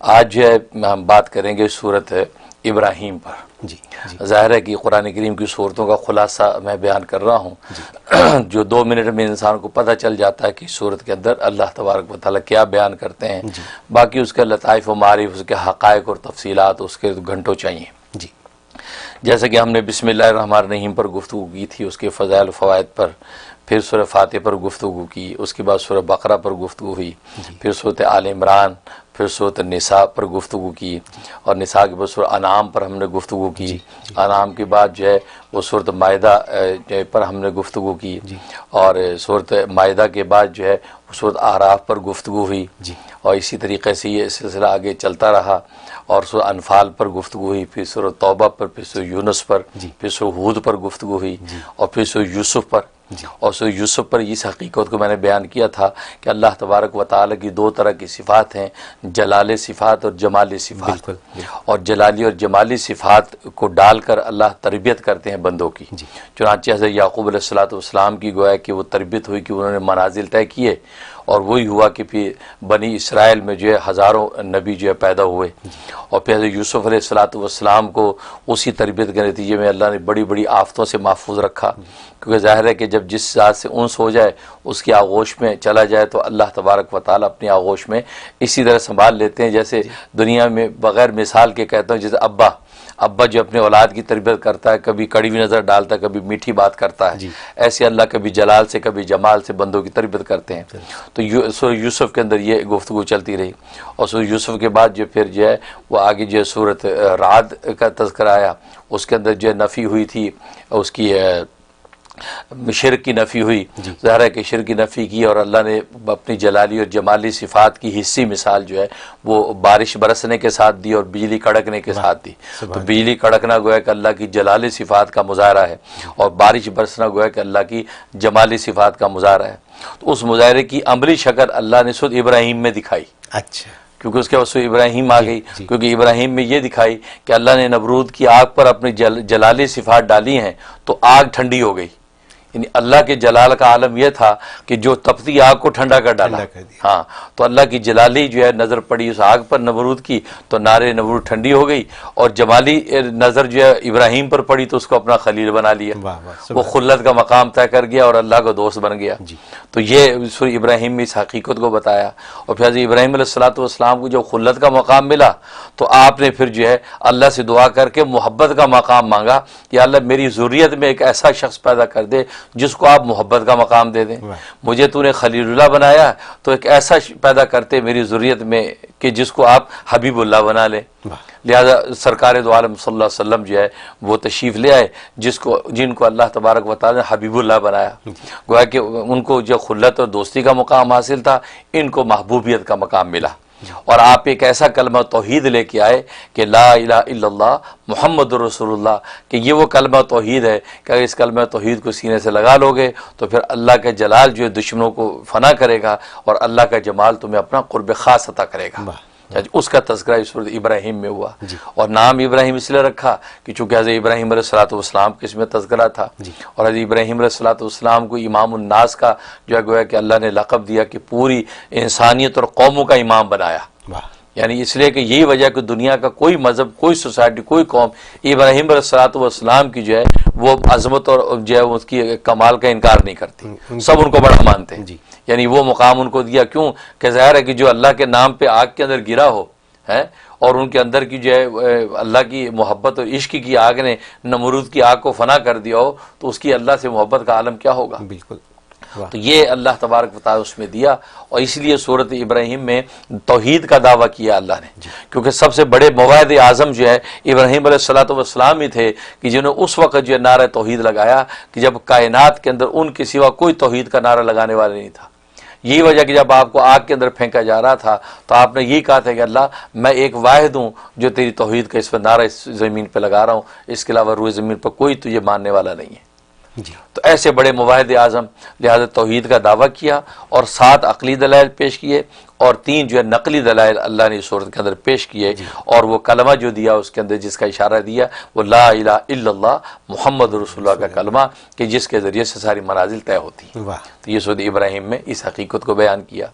آج جو ہے ہم بات کریں گے سورت ابراہیم پر. جی ظاہر ہے کہ قرآن کریم کی صورتوں کا خلاصہ میں بیان کر رہا ہوں جو 2 منٹ میں انسان کو پتہ چل جاتا ہے کہ صورت کے اندر اللہ تبارک و تعالیٰ کیا بیان کرتے ہیں. باقی اس کے لطائف و معارف، اس کے حقائق اور تفصیلات اس کے گھنٹوں چاہیے. جی جیسے کہ ہم نے بسم اللہ الرحمن الرحیم پر گفتگو کی تھی، اس کے فضائل و فوائد پر، پھر سورہ فاتح پر گفتگو کی، اس کے بعد سورہ بقرہ پر گفتگو ہوئی، پھر سورۃ آل عمران، پھر سورۃ النساء پر گفتگو کی، اور نساء کے بعد سورۃ انعام پر ہم نے گفتگو کی. انعام کے بعد جو ہے وہ سورۃ مائدہ پر ہم نے گفتگو کی، اور سورۃ مائدہ کے بعد جو ہے سورۃ اعراف پر گفتگو ہوئی، اور اسی طریقے سے یہ سلسلہ آگے چلتا رہا. اور سورۃ انفال پر گفتگو ہوئی، پھر سورۃ توبہ پر، پھر سورۃ یونس پر، پھر سورۃ ہود پر گفتگو ہوئی، اور پھر سورۃ یوسف پر. اور سورۃ یوسف پر اس حقیقت کو میں نے بیان کیا تھا کہ اللہ تبارک و تعالیٰ کی 2 طرح کی صفات ہیں، جلال صفات اور جمال صفات. اور جلالی اور جمالی صفات کو ڈال کر اللہ تربیت کرتے ہیں بندوں کی. چنانچہ حضرت یعقوب علیہ السلام کی گویا کہ وہ تربیت ہوئی کہ انہوں نے منازل طے کیے، اور وہی ہوا کہ پھر بنی اسرائیل میں جو ہے ہزاروں نبی جو ہے پیدا ہوئے. اور پھر حضرت یوسف علیہ السلام کو اسی تربیت کے نتیجے میں اللہ نے بڑی بڑی آفتوں سے محفوظ رکھا، کیونکہ ظاہر ہے کہ جب جس ذات سے انس ہو جائے اس کی آغوش میں چلا جائے تو اللہ تبارک و تعالیٰ اپنی آغوش میں اسی طرح سنبھال لیتے ہیں جیسے دنیا میں بغیر مثال کے کہتا ہوں، جیسے ابا جو اپنے اولاد کی تربیت کرتا ہے، کبھی کڑوی نظر ڈالتا ہے، کبھی میٹھی بات کرتا ہے، ایسے اللہ کبھی جلال سے کبھی جمال سے بندوں کی تربیت کرتے ہیں. تو سورہ یوسف کے اندر یہ گفتگو چلتی رہی، اور سورہ یوسف کے بعد جو پھر جو ہے وہ آگے جو ہے سورۃ رعد کا تذکرہ آیا، اس کے اندر جو ہے نفی ہوئی تھی، اس کی شرک کی نفی ہوئی. ظاہر ہے کہ شرک کی نفی کی، اور اللہ نے اپنی جلالی اور جمالی صفات کی حصی مثال جو ہے وہ بارش برسنے کے ساتھ دی اور بجلی کڑکنے کے ساتھ دی. تو بجلی کڑکنا گویا کہ اللہ کی جلالی صفات کا مظاہرہ ہے، اور بارش برسنا گویا کہ اللہ کی جمالی صفات کا مظاہرہ ہے. تو اس مظاہرے کی عملی شکل اللہ نے سورۃ ابراہیم میں دکھائی. اچھا، کیونکہ اس کے بعد سورۃ ابراہیم آ گئی، کیونکہ ابراہیم میں یہ دکھائی کہ اللہ نے نمرود کی آگ پر اپنی جلالی صفات ڈالی ہیں تو آگ ٹھنڈی ہو گئی. یعنی اللہ کے جلال کا عالم یہ تھا کہ جو تپتی آگ کو ٹھنڈا کر ڈالا. ہاں، تو اللہ کی جلالی جو ہے نظر پڑی اس آگ پر نمرود کی تو نار نمرود ٹھنڈی ہو گئی، اور جمالی نظر جو ہے ابراہیم پر پڑی تو اس کو اپنا خلیل بنا لیا. وہ خلت کا مقام طے کر گیا اور اللہ کا دوست بن گیا. تو یہ سورہ ابراہیم میں اس حقیقت کو بتایا. اور پھر حضرت ابراہیم علیہ السلام کو جب خلت کا مقام ملا تو آپ نے پھر جو ہے اللہ سے دعا کر کے محبت کا مقام مانگا کہ اللہ میری ذریت میں ایک ایسا شخص پیدا کر دے جس کو آپ محبت کا مقام دے دیں. مجھے تو نے خلیل اللہ بنایا تو ایک ایسا پیدا کرتے میری ذریت میں کہ جس کو آپ حبیب اللہ بنا لیں. لہذا سرکار دو عالم صلی اللہ علیہ وسلم جو ہے وہ تشریف لے آئے جن کو اللہ تبارک و تعالی نے حبیب اللہ بنایا. گویا کہ ان کو جو خلت اور دوستی کا مقام حاصل تھا، ان کو محبوبیت کا مقام ملا. اور آپ ایک ایسا کلمہ توحید لے کے آئے کہ لا الہ الا اللہ محمد رسول اللہ، کہ یہ وہ کلمہ توحید ہے کہ اگر اس کلمہ توحید کو سینے سے لگا لو گے تو پھر اللہ کا جلال جو ہے دشمنوں کو فنا کرے گا، اور اللہ کا جمال تمہیں اپنا قرب خاص عطا کرے گا. اس کا تذکرہ اس سورۃ ابراہیم میں ہوا. اور نام ابراہیم اس لیے رکھا کہ چونکہ حضرت ابراہیم علیہ السلام کے اس میں تذکرہ تھا، اور حضرت ابراہیم علیہ السلام کو امام الناس کا جو ہے گویا کہ اللہ نے لقب دیا کہ پوری انسانیت اور قوموں کا امام بنایا. یعنی اس لیے کہ یہی وجہ کہ دنیا کا کوئی مذہب، کوئی سوسائٹی، کوئی قوم ابراہیم علیہ السلام کی جو ہے وہ عظمت اور جو ہے اس کی کمال کا انکار نہیں کرتی، سب ان کو بڑا مانتے ہیں. یعنی وہ مقام ان کو دیا کیوں کہ ظاہر ہے کہ جو اللہ کے نام پہ آگ کے اندر گرا ہو ہے، اور ان کے اندر کی جو ہے اللہ کی محبت اور عشق کی آگ نے نمرود کی آگ کو فنا کر دیا ہو تو اس کی اللہ سے محبت کا عالم کیا ہوگا. بالکل. تو یہ اللہ تبارک و تعالی اس میں دیا، اور اس لیے سورۃ ابراہیم میں توحید کا دعویٰ کیا اللہ نے، کیونکہ سب سے بڑے موعد اعظم جو ہے ابراہیم علیہ السلام ہی تھے کہ جنہوں نے اس وقت جو ہے نعرہ توحید لگایا کہ جب کائنات کے اندر ان کے سوا کوئی توحید کا نعرہ لگانے والا نہیں تھا. یہی وجہ کہ جب آپ کو آگ کے اندر پھینکا جا رہا تھا تو آپ نے یہی کہا تھا کہ اللہ میں ایک واحد ہوں جو تیری توحید کا اس پر نعرہ اس زمین پہ لگا رہا ہوں، اس کے علاوہ روئے زمین پر کوئی تجھے ماننے والا نہیں ہے. تو ایسے بڑے موحد اعظم، لہذا توحید کا دعویٰ کیا، اور 7 عقلی دلائل پیش کیے، اور 3 جو ہے نقلی دلائل اللہ نے صورت کے اندر پیش کیے. اور وہ کلمہ جو دیا اس کے اندر جس کا اشارہ دیا وہ لا الہ الا اللہ محمد رسول اللہ کا کلمہ، کہ جس کے ذریعے سے ساری منازل طے ہوتی ہیں. تو یہ سورۃ ابراہیم میں اس حقیقت کو بیان کیا.